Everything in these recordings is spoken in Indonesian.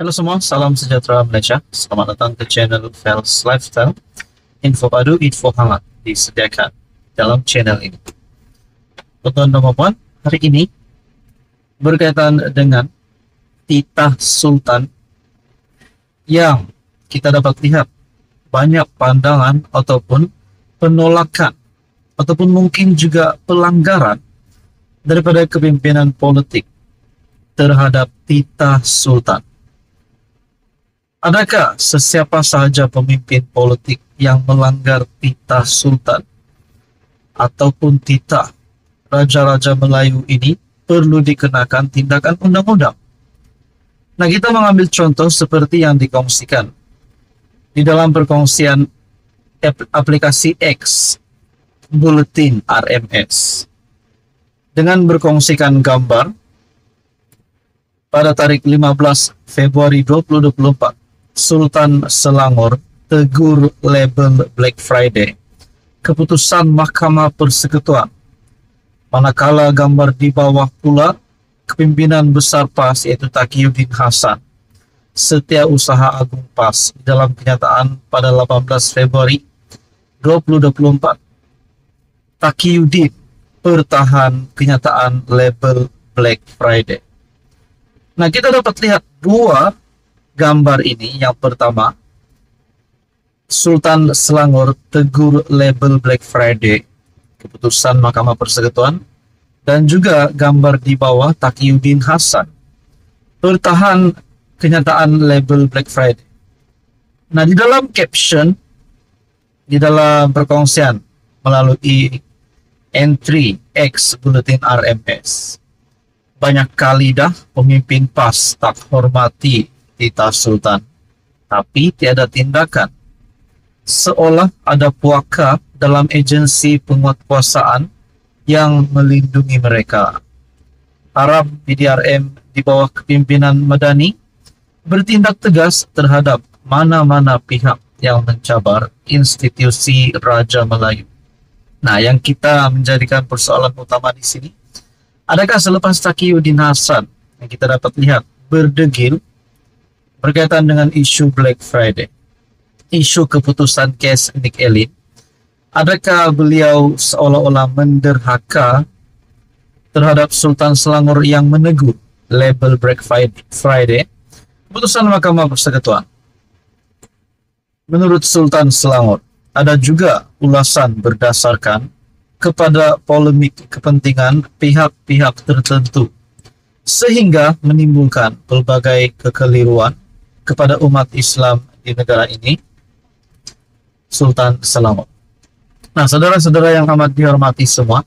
Halo semua, salam sejahtera Malaysia. Selamat datang ke channel Fels Lifestyle. Info padu, info hangat disediakan dalam channel ini. Tuan-tuan dan puan, hari ini berkaitan dengan titah sultan yang kita dapat lihat banyak pandangan ataupun penolakan ataupun mungkin juga pelanggaran daripada kepimpinan politik terhadap titah sultan. Adakah sesiapa sahaja pemimpin politik yang melanggar titah sultan ataupun titah Raja-Raja Melayu ini perlu dikenakan tindakan undang-undang? Nah, kita mengambil contoh seperti yang dikongsikan di dalam perkongsian aplikasi X, Bulletin RMS, dengan berkongsikan gambar pada tarikh 15 Februari 2024. Sultan Selangor tegur label Black Friday, keputusan Mahkamah Persekutuan. Manakala gambar di bawah pula kepimpinan besar PAS yaitu Taqiyuddin Hasan, Setiausaha Agung PAS, dalam kenyataan pada 18 Februari 2024. Taqiyuddin bertahan kenyataan label Black Friday. Nah, kita dapat lihat dua gambar ini. Yang pertama, Sultan Selangor tegur label Black Friday, keputusan Mahkamah Persekutuan, dan juga gambar di bawah Taqiyuddin Hasan bertahan kenyataan label Black Friday. Nah, di dalam caption, di dalam perkongsian melalui entry X Bulletin RMS, banyak kali dah pemimpin PAS tak hormati titah sultan, tapi tiada tindakan. Seolah ada puaka dalam agensi penguatkuasaan yang melindungi mereka. Harap PDRM di bawah kepimpinan Madani bertindak tegas terhadap mana-mana pihak yang mencabar institusi Raja Melayu. Nah, yang kita menjadikan persoalan utama di sini, adakah selepas Taqiyuddin Hasan yang kita dapat lihat berdegil berkaitan dengan isu Black Friday, isu keputusan kes Nick Elin, adakah beliau seolah-olah menderhaka terhadap Sultan Selangor yang menegur label Black Friday, keputusan Mahkamah Persekutuan? Menurut Sultan Selangor, ada juga ulasan berdasarkan kepada polemik kepentingan pihak-pihak tertentu sehingga menimbulkan pelbagai kekeliruan kepada umat Islam di negara ini. Sultan Selangor. Nah, saudara-saudara yang amat dihormati semua,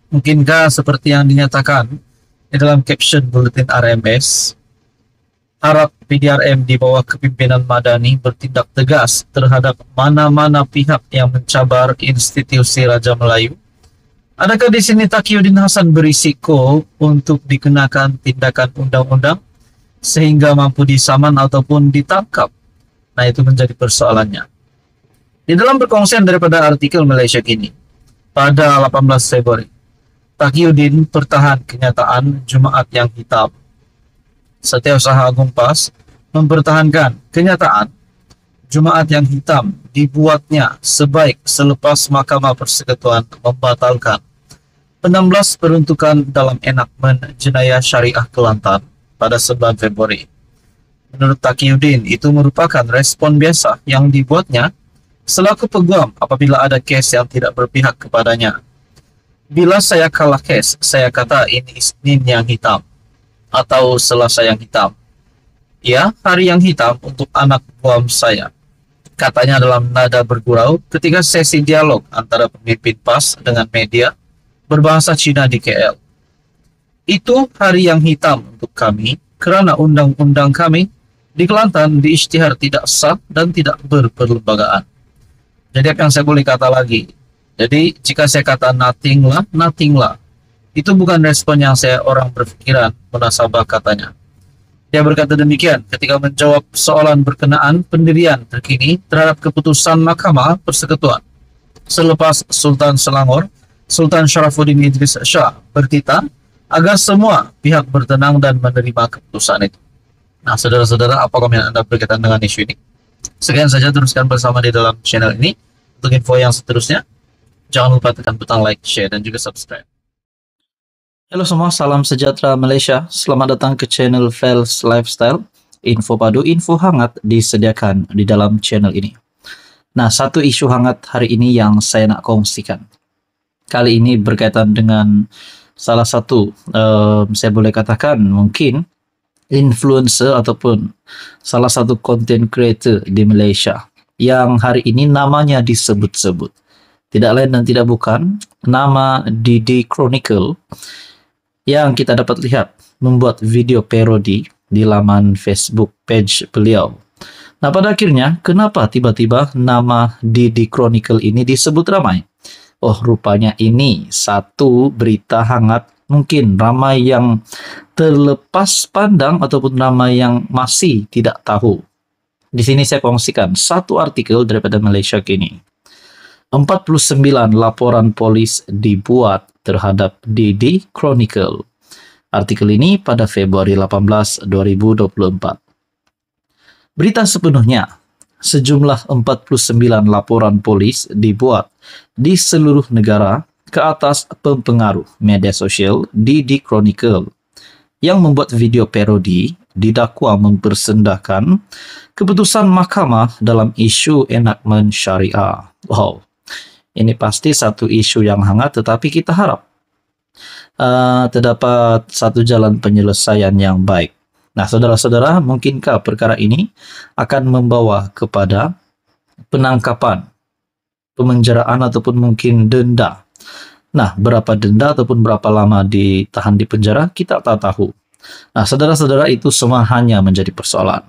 mungkinkah seperti yang dinyatakan di dalam caption Bulletin RMS, harap PDRM di bawah kepimpinan Madani bertindak tegas terhadap mana-mana pihak yang mencabar institusi Raja Melayu? Adakah di sini Taqiyuddin Hasan berisiko untuk dikenakan tindakan undang-undang sehingga mampu disaman ataupun ditangkap? Nah, itu menjadi persoalannya. Di dalam perkongsian daripada artikel Malaysia Kini pada 18 Februari, Taqiyuddin bertahan kenyataan Jumaat yang hitam. Setiausaha Agung PAS mempertahankan kenyataan Jumaat yang hitam dibuatnya sebaik selepas Mahkamah Persekutuan membatalkan 16 peruntukan dalam enakmen jenayah syariah Kelantan pada 9 Februari. Menurut Taqiyuddin, itu merupakan respon biasa yang dibuatnya selaku peguam apabila ada kes yang tidak berpihak kepadanya. Bila saya kalah kes, saya kata ini Isnin yang hitam atau Selasa yang hitam. Ya, hari yang hitam untuk anak buam saya, katanya dalam nada bergurau ketika sesi dialog antara pemimpin PAS dengan media berbahasa Cina di KL. Itu hari yang hitam untuk kami kerana undang-undang kami di Kelantan diisytihar tidak sah dan tidak berperlembagaan. Jadi apa yang saya boleh kata lagi? Jadi jika saya kata nothing lah, itu bukan respon yang saya orang berfikiran munasabah katanya. Dia berkata demikian ketika menjawab soalan berkenaan pendirian terkini terhadap keputusan Mahkamah Persekutuan selepas Sultan Selangor, Sultan Sharafuddin Idris Shah bertitah agar semua pihak bertenang dan menerima keputusan itu. Nah, saudara-saudara, apa komen Anda berkaitan dengan isu ini? Sekian saja, teruskan bersama di dalam channel ini. Untuk info yang seterusnya, jangan lupa tekan butang like, share, dan juga subscribe. Halo semua, salam sejahtera Malaysia. Selamat datang ke channel Fels Lifestyle. Info padu, info hangat disediakan di dalam channel ini. Nah, satu isu hangat hari ini yang saya nak kongsikan. Kali ini berkaitan dengan salah satu, saya boleh katakan mungkin influencer ataupun salah satu content creator di Malaysia yang hari ini namanya disebut-sebut. Tidak lain dan tidak bukan nama Didi Chronicle yang kita dapat lihat membuat video parodi di laman Facebook page beliau. Nah, pada akhirnya kenapa tiba-tiba nama Didi Chronicle ini disebut ramai? Oh, rupanya ini satu berita hangat, mungkin ramai yang terlepas pandang ataupun ramai yang masih tidak tahu. Di sini saya kongsikan satu artikel daripada Malaysia Kini. 49 laporan polis dibuat terhadap Didi Chronicle. Artikel ini pada Februari 18, 2024. Berita sepenuhnya. Sejumlah 49 laporan polis dibuat di seluruh negara ke atas pempengaruh media sosial Didi Chronicle yang membuat video parodi didakwa mempersendahkan keputusan mahkamah dalam isu enakmen syariah. Wow, ini pasti satu isu yang hangat, tetapi kita harap terdapat satu jalan penyelesaian yang baik. Nah, saudara-saudara, mungkinkah perkara ini akan membawa kepada penangkapan, pemenjaraan, ataupun mungkin denda? Nah, berapa denda ataupun berapa lama ditahan di penjara, kita tak tahu. Nah, saudara-saudara, itu semua hanya menjadi persoalan.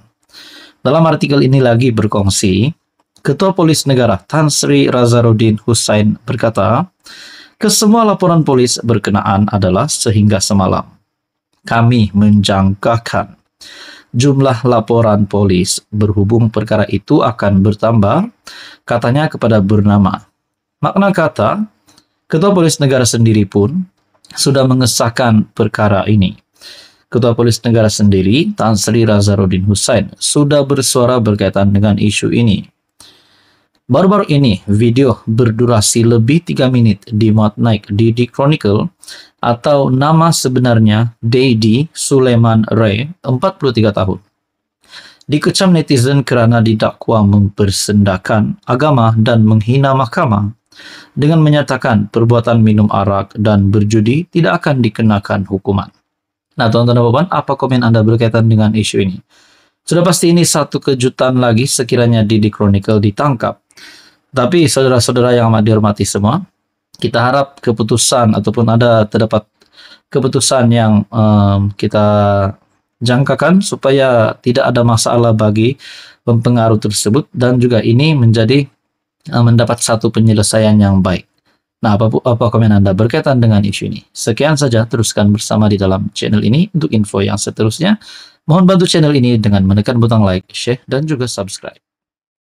Dalam artikel ini lagi berkongsi, Ketua Polis Negara Tan Sri Razaruddin Hussain berkata, kesemua laporan polis berkenaan adalah sehingga semalam kami menjangkakan jumlah laporan polis berhubung perkara itu akan bertambah, katanya kepada bernama. Makna kata, Ketua Polis Negara sendiri pun sudah mengesahkan perkara ini. Ketua Polis Negara sendiri, Tan Sri Razaruddin Hussain, sudah bersuara berkaitan dengan isu ini. Baru-baru ini, video berdurasi lebih 3 menit dimuat naik Didi Chronicle atau nama sebenarnya Didi Suleiman Ray, 43 tahun. Dikecam netizen kerana didakwa mempersendahkan agama dan menghina mahkamah dengan menyatakan perbuatan minum arak dan berjudi tidak akan dikenakan hukuman. Nah, tuan-tuan dan puan, apa komen Anda berkaitan dengan isu ini? Sudah pasti ini satu kejutan lagi sekiranya Didi Chronicle ditangkap. Tapi saudara-saudara yang amat dihormati semua, kita harap keputusan ataupun terdapat keputusan yang kita jangkakan supaya tidak ada masalah bagi pempengaruh tersebut dan juga ini menjadi mendapat satu penyelesaian yang baik. Nah, apa komen Anda berkaitan dengan isu ini? Sekian saja, teruskan bersama di dalam channel ini untuk info yang seterusnya. Mohon bantu channel ini dengan menekan butang like, share, dan juga subscribe.